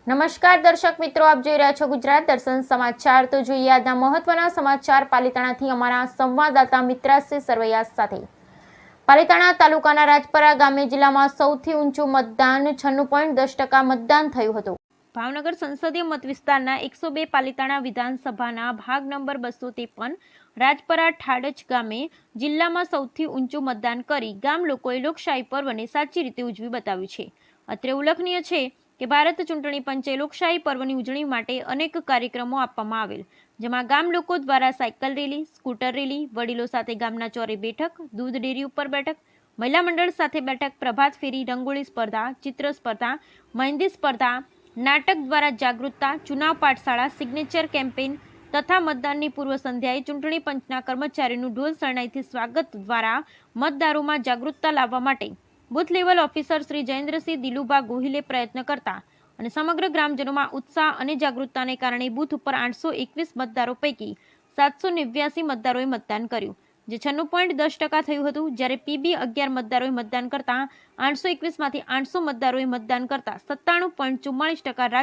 નમસ્કાર દર્શક મિત્રો, આપ જોઈ રહ્યા છો ગુજરાત દર્શન સમાચાર। તો જોઈએ આજના મહત્વના સમાચાર પાલિતાણાથી અમારા સંવાદદાતા મિત્રાશ્રી સરવૈયા સાથે। પાલિતાણા તાલુકાના રાજપરા ગામે જિલ્લામાં સૌથી ઊંચું મતદાન 96.10% મતદાન થયું હતું। ભાવનગર સંસદીય મત વિસ્તારના 102 પાલિતાણા વિધાનસભાના ભાગ નંબર 253 રાજપરા ઠાડજ ગામે જિલ્લામાં સૌથી ઊંચું મતદાન કરી ગામ લોકોએ લોકશાહી પર્વને સાચી રીતે ઉજવી બતાવ્યું છે। અત્રે ઉલ્લેખનીય છે કે ભારત ચૂંટણી પંચે લોકશાહી પર્વની ઉજવણી માટે અનેક કાર્યક્રમો આપવામાં આવેલ, જેમાં ગામ લોકો દ્વારા સાયકલ રેલી, સ્કૂટર રેલી, વડીલો સાથે ગામના ચોરે બેઠક, દૂધ ડેરી ઉપર બેઠક, મહિલા મંડળ સાથે બેઠક, પ્રભાત ફેરી, રંગોળી સ્પર્ધા, ચિત્ર સ્પર્ધા, મહેંદી સ્પર્ધા, નાટક દ્વારા જાગૃતતા, ચુનાવ પાઠશાળા, સિગ્નેચર કેમ્પેઇન તથા મતદાનની પૂર્વ સંધ્યાએ ચૂંટણી પંચના કર્મચારીનું ઢોલ શરણાઈથી સ્વાગત દ્વારા મતદારોમાં જાગૃતતા લાવવા માટે booth level officer Shri Jayendrasinh Dilubha ગોહિલે પ્રયત્ન કરતા અને સમગ્ર ગ્રામજનોમાં ઉત્સાહ અને જાગૃતતાને કારણે બુથ ઉપર 821 મતદારો પૈકી 789 મતદારોએ મતદાન કર્યું, જે 96.10% થયું હતું। જ્યારે પીબી 11 મતદારોએ મતદાન કરતા 821 માંથી 800 મતદારોએ મતદાન કરતા 97.44%